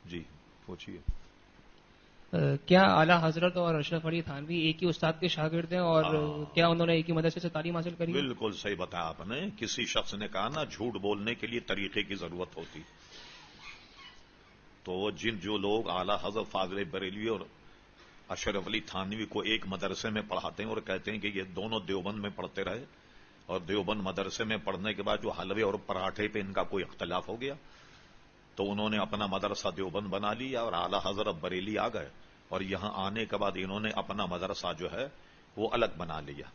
جی پوچھیے. کیا اعلیٰ حضرت اور اشرف علی تھانوی ایک ہی استاد کے شاگرد ہیں اور کیا انہوں نے ایک ہی مدرسے سے تعلیم حاصل کری ہے؟ بالکل صحیح بتایا آپ نے. کسی شخص نے کہا نا جھوٹ بولنے کے لیے طریقے کی ضرورت ہوتی، تو جو لوگ اعلیٰ حضرت فاضل بریلوی اور اشرف علی تھانوی کو ایک مدرسے میں پڑھاتے ہیں اور کہتے ہیں کہ یہ دونوں دیوبند میں پڑھتے رہے اور دیوبند مدرسے میں پڑھنے کے بعد جو حلوے اور پراٹھے پہ ان کا کوئی اختلاف ہو گیا تو انہوں نے اپنا مدرسہ دیوبند بنا لیا اور اعلیٰ حضرت بریلی آ گئے اور یہاں آنے کے بعد انہوں نے اپنا مدرسہ جو ہے وہ الگ بنا لیا.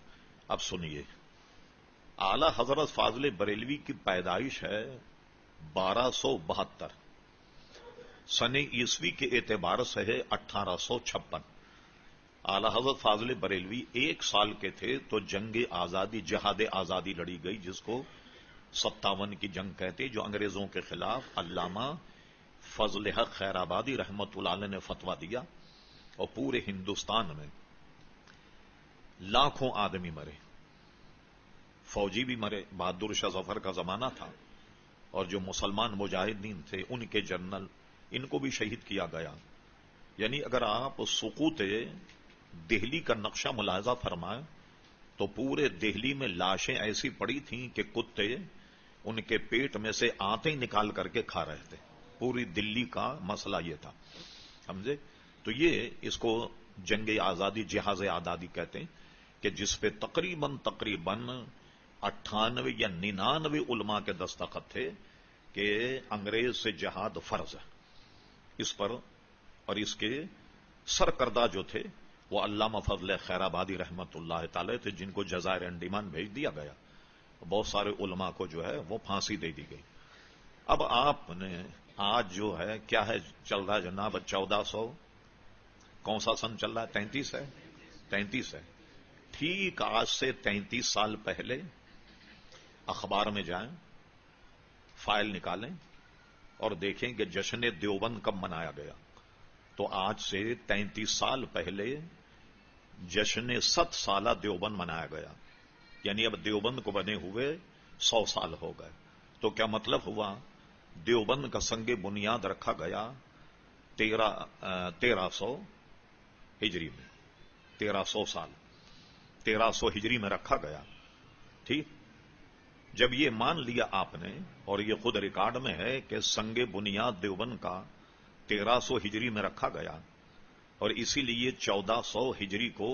اب سنیے، اعلیٰ حضرت فاضل بریلوی کی پیدائش ہے 1272، سن عیسوی کے اعتبار سے ہے 1856. اعلیٰ حضرت فاضل بریلوی 1 سال کے تھے تو جنگ آزادی، جہاد آزادی لڑی گئی، جس کو 57 کی جنگ کہتے، جو انگریزوں کے خلاف علامہ فضل حق خیر آبادی رحمت اللہ علیہ نے فتویٰ دیا اور پورے ہندوستان میں لاکھوں آدمی مرے، فوجی بھی مرے. بہادر شاہ ظفر کا زمانہ تھا اور جو مسلمان مجاہدین تھے ان کے جنرل، ان کو بھی شہید کیا گیا. یعنی اگر آپ سقوط دہلی کا نقشہ ملاحظہ فرمائیں تو پورے دہلی میں لاشیں ایسی پڑی تھیں کہ کتے ان کے پیٹ میں سے آنتیں نکال کر کے کھا رہے تھے. پوری دلی کا مسئلہ یہ تھا، سمجھے؟ تو یہ اس کو جنگ آزادی، جہاد آزادی کہتے ہیں کہ جس پہ تقریباً 98 یا 99 علماء کے دستخط تھے کہ انگریز سے جہاد فرض ہے اس پر. اور اس کے سرکردہ جو تھے وہ علامہ فضل خیر آبادی رحمت اللہ تعالی تھے، جن کو جزائر انڈیمان بھیج دیا گیا. بہت سارے علماء کو جو ہے وہ پھانسی دے دی گئی. اب آپ نے آج جو ہے کیا ہے چل رہا ہے جناب، 1400 کون سا سن چل رہا ہے؟ 33 ہے. 33 ہے. ٹھیک آج سے 33 سال پہلے اخبار میں جائیں، فائل نکالیں اور دیکھیں کہ جشن دیوبند کب منایا گیا. تو آج سے 33 سال پہلے جشن 100 سالہ دیوبند منایا گیا. یعنی اب دیوبند کو بنے ہوئے 100 سال ہو گئے. تو کیا مطلب ہوا؟ دیوبند کا سنگ بنیاد رکھا گیا 1300 ہجری میں، 1300 سال 1300 ہجری میں رکھا گیا. ٹھیک، جب یہ مان لیا آپ نے، اور یہ خود ریکارڈ میں ہے کہ سنگ بنیاد دیوبند کا 1300 ہجری میں رکھا گیا اور اسی لیے 1400 ہجری کو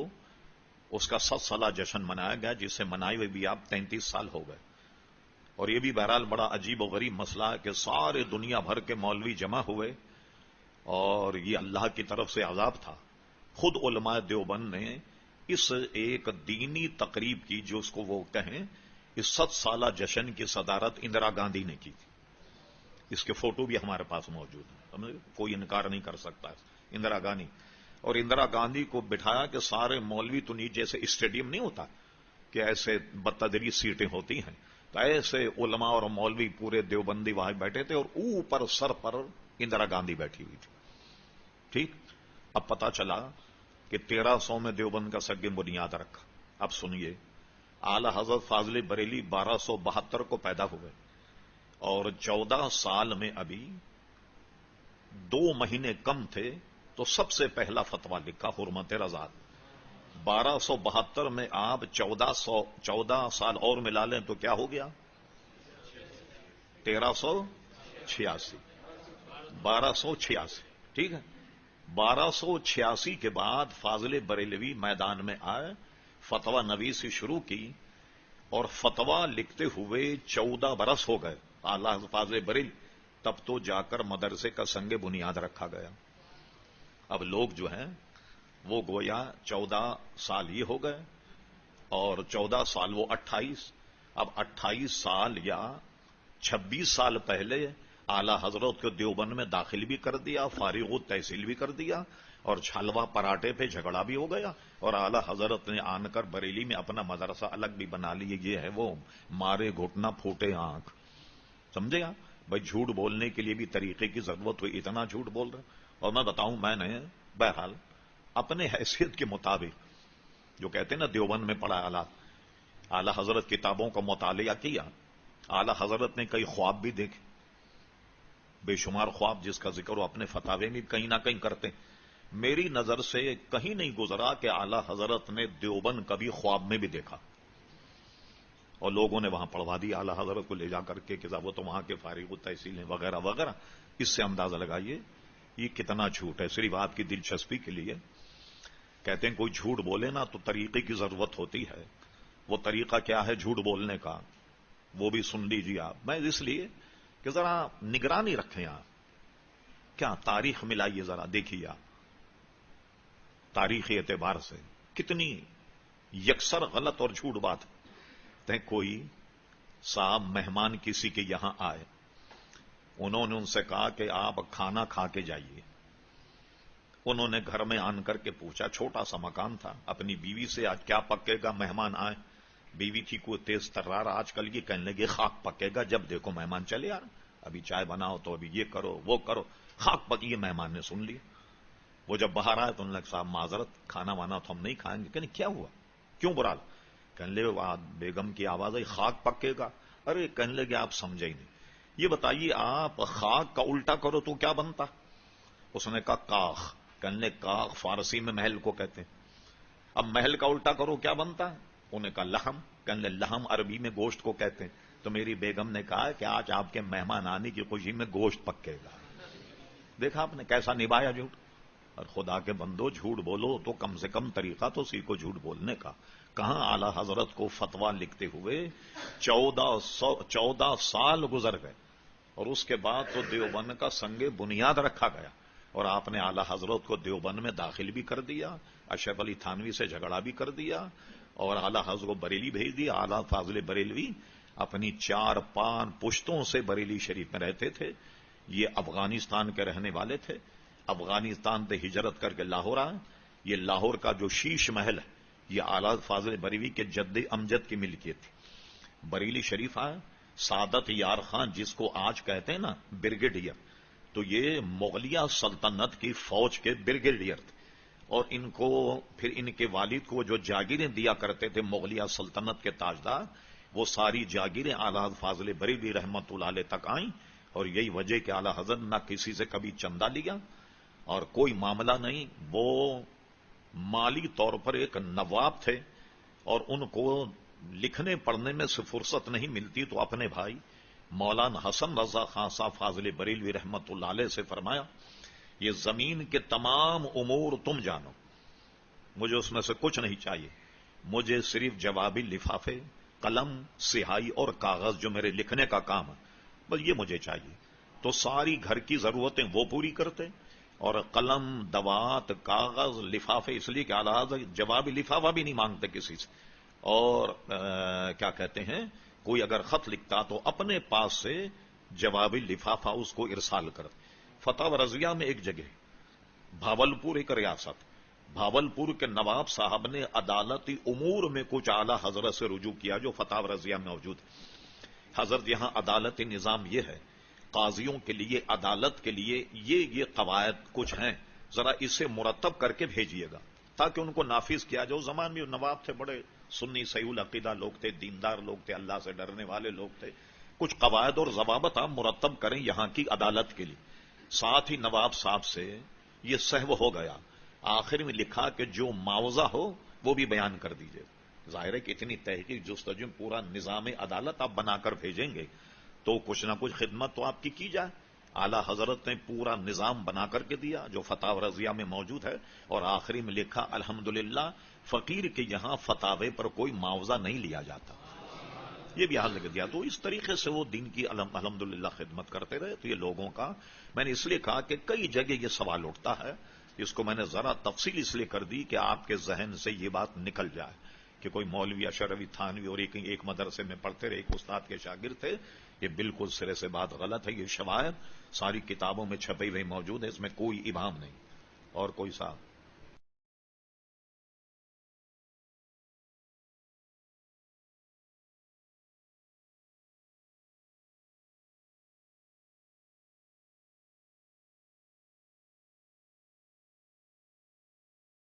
اس کا 100 سالہ جشن منایا گیا، جسے منائے ہوئے بھی آپ 33 سال ہو گئے. اور یہ بھی بہرحال بڑا عجیب و غریب مسئلہ ہے کہ سارے دنیا بھر کے مولوی جمع ہوئے اور یہ اللہ کی طرف سے عذاب تھا. خود علماء دیوبند نے اس ایک دینی تقریب کی، جو اس کو وہ کہیں، اس 100 سالہ جشن کی صدارت اندرا گاندھی نے کی تھی. اس کے فوٹو بھی ہمارے پاس موجود ہیں، کوئی انکار نہیں کر سکتا. اندرا گاندھی، اور اندرا گاندھی کو بٹھایا کہ سارے مولوی تو نیچے جیسے اسٹیڈیم نہیں ہوتا کہ ایسے بتدریج سیٹیں ہوتی ہیں، تو ایسے علماء اور مولوی پورے دیوبندی وہاں بیٹھے تھے اور اوپر سر پر اندرا گاندھی بیٹھی ہوئی تھی. ٹھیک، اب پتا چلا کہ 1300 میں دیوبند کا سگ بنیاد رکھا. اب سنیے، اعلی حضرت فاضل بریلی 1272 کو پیدا ہوئے اور 14 سال میں ابھی 2 مہینے کم تھے تو سب سے پہلا فتویٰ لکھا حرمت رضا. 1272 میں آپ 14 سال اور ملا لیں تو کیا ہو گیا؟ 1386. 1286. ٹھیک ہے، 1286 کے بعد فاضل بریلوی میدان میں آئے، فتویٰ نویسی شروع کی اور فتویٰ لکھتے ہوئے 14 برس ہو گئے اعلیٰ فاضل بریلوی، تب تو جا کر مدرسے کا سنگ بنیاد رکھا گیا. اب لوگ جو ہیں وہ گویا 14 سال یہ ہو گئے اور 14 سال وہ 28. اب 28 سال یا 26 سال پہلے اعلیٰ حضرت کو دیوبند میں داخل بھی کر دیا، فارغ التحصیل بھی کر دیا اور حلوہ پراٹھے پہ جھگڑا بھی ہو گیا اور اعلیٰ حضرت نے آن کر بریلی میں اپنا مدرسہ الگ بھی بنا لیے. یہ ہے وہ مارے گھٹنا پھوٹے آنکھ. سمجھے آپ؟ بھائی جھوٹ بولنے کے لیے بھی طریقے کی ضرورت ہوئی، اتنا جھوٹ بول رہے. اور میں بتاؤں، میں نے بہرحال اپنے حیثیت کے مطابق جو کہتے ہیں نا دیوبند میں پڑھا اعلیٰ حضرت کتابوں کا مطالعہ کیا، اعلیٰ حضرت نے کئی خواب بھی دیکھے بے شمار خواب جس کا ذکر وہ اپنے فتاوے میں کہیں نہ کہیں کرتے ہیں. میری نظر سے کہیں نہیں گزرا کہ اعلی حضرت نے دیوبند کبھی خواب میں بھی دیکھا اور لوگوں نے وہاں پڑھوا دی اعلی حضرت کو لے جا کر کے کہ وہ تو وہاں کے فارغ التحصیل ہیں وغیرہ وغیرہ. اس سے اندازہ لگائیے یہ کتنا جھوٹ ہے. صرف آپ کی دلچسپی کے لیے کہتے ہیں کوئی جھوٹ بولے نا تو طریقے کی ضرورت ہوتی ہے. وہ طریقہ کیا ہے جھوٹ بولنے کا وہ بھی سن لیجیے آپ. میں اس لیے کہ ذرا نگرانی رکھیں آپ. کیا تاریخ ملائیے ذرا دیکھیے آپ تاریخی اعتبار سے کتنی یکسر غلط اور جھوٹ بات ہے. کوئی صاحب مہمان کسی کے یہاں آئے انہوں نے ان سے کہا کہ آپ کھانا کھا کے جائیے. انہوں نے گھر میں آن کر کے پوچھا چھوٹا سا مکان تھا اپنی بیوی سے آج کیا پکے گا مہمان آئے. بیوی تھی کوئی تیز ترار آج کل کی کہنے لگے خاک پکے گا. جب دیکھو مہمان چلے آ ابھی چائے بناؤ تو ابھی یہ کرو وہ کرو خاک پکی. مہمان نے سن لی. وہ جب باہر آئے تو انہوں نے کہا صاحب معذرت کھانا وانا تو ہم نہیں کھائیں گے. کہنے کیا ہوا کیوں برا کہنے لگے بیگم کی آواز آئی خاک پکے گا. ارے کہنے لگے آپ سمجھے ہی نہیں. یہ بتائیے آپ خاک کا الٹا کرو تو کیا بنتا. اس نے کہا کاخ. کہنے لگے کاخ فارسی میں محل کو کہتے ہیں. اب محل کا الٹا کرو کیا بنتا ہے. انہوں نے کہا لحم. کہنے لگے لحم عربی میں گوشت کو کہتے ہیں. تو میری بیگم نے کہا کہ آج آپ کے مہمان آنے کی خوشی میں گوشت پکے گا. دیکھا آپ نے کیسا نبھایا جھوٹ. اور خدا کے بندو جھوٹ بولو تو کم سے کم طریقہ تو سیکھو جھوٹ بولنے کا. کہاں اعلی حضرت کو فتویٰ لکھتے ہوئے 14 سال گزر گئے اور اس کے بعد تو دیوبند کا سنگ بنیاد رکھا گیا اور آپ نے اعلی حضرت کو دیوبند میں داخل بھی کر دیا. اشرف علی تھانوی سے جھگڑا بھی کر دیا اور اعلی حضرت کو بریلی بھیج دیا. اعلی فاضل بریلوی اپنی 4-5 پشتوں سے بریلی شریف میں رہتے تھے. یہ افغانستان کے رہنے والے تھے. افغانستان سے ہجرت کر کے لاہور آئے. یہ لاہور کا جو شیش محل ہے یہ اعلی فاضل بریلوی کے جد امجد کی ملکیت تھی. بریلی شریف آئے. سعادت یار خان جس کو آج کہتے ہیں نا بریگیڈیئر تو یہ مغلیہ سلطنت کی فوج کے بریگیڈیئر تھے اور ان کو پھر ان کے والد کو جو جاگیریں دیا کرتے تھے مغلیہ سلطنت کے تاجدار وہ ساری جاگیریں اعلی فاضل بریلوی رحمت اللہ علیہ تک آئیں. اور یہی وجہ کہ اعلی حضرت نہ کسی سے کبھی چندہ لیا اور کوئی معاملہ نہیں. وہ مالی طور پر ایک نواب تھے اور ان کو لکھنے پڑھنے میں سے فرصت نہیں ملتی تو اپنے بھائی مولانا حسن رضا خان صاحب فاضل بریلوی رحمت اللہ علیہ سے فرمایا یہ زمین کے تمام امور تم جانو مجھے اس میں سے کچھ نہیں چاہیے. مجھے صرف جوابی لفافے قلم سیاہی اور کاغذ جو میرے لکھنے کا کام ہے بس یہ مجھے چاہیے. تو ساری گھر کی ضرورتیں وہ پوری کرتے اور قلم دوات کاغذ لفافے اس لیے کہ اعلیٰ جوابی لفافہ بھی نہیں مانگتے کسی سے. اور کیا کہتے ہیں کوئی اگر خط لکھتا تو اپنے پاس سے جوابی لفافہ اس کو ارسال کر. فتح رضویہ میں ایک جگہ بھاولپور ایک ریاست بھاولپور کے نواب صاحب نے عدالتی امور میں کچھ اعلیٰ حضرت سے رجوع کیا جو فتح رضویہ میں موجود ہے. حضرت یہاں عدالتی نظام یہ ہے قاضیوں کے لیے عدالت کے لیے یہ قواعد کچھ ہیں ذرا اسے مرتب کر کے بھیجیے گا تاکہ ان کو نافذ کیا جائے. زمان میں نواب تھے بڑے سنی صحیح العقیدہ لوگ تھے دیندار لوگ تھے اللہ سے ڈرنے والے لوگ تھے. کچھ قواعد اور ضوابط آپ مرتب کریں یہاں کی عدالت کے لیے. ساتھ ہی نواب صاحب سے یہ سہو ہو گیا. آخر میں لکھا کہ جو معاوضہ ہو وہ بھی بیان کر دیجیے. ظاہر ہے کہ اتنی تحقیق جستجو پورا نظام عدالت آپ بنا کر بھیجیں گے تو کچھ نہ کچھ خدمت تو آپ کی جائے. اعلی حضرت نے پورا نظام بنا کر کے دیا جو فتح رضیہ میں موجود ہے اور آخری میں لکھا الحمدللہ فقیر کے یہاں فتاوے پر کوئی معاوضہ نہیں لیا جاتا. یہ بھی حل لکھ دیا. تو اس طریقے سے وہ دین کی الحمدللہ خدمت کرتے رہے. تو یہ لوگوں کا میں نے اس لیے کہا کہ کئی جگہ یہ سوال اٹھتا ہے اس کو میں نے ذرا تفصیل اس لیے کر دی کہ آپ کے ذہن سے یہ بات نکل جائے کہ کوئی مولوی اشرف علی تھانوی اور ایک مدرسے میں پڑھتے رہے ایک استاد کے شاگرد تھے. یہ بالکل سرے سے بات غلط ہے. یہ شواہد ساری کتابوں میں چھپی ہوئی موجود ہے اس میں کوئی ابہام نہیں. اور کوئی صاحب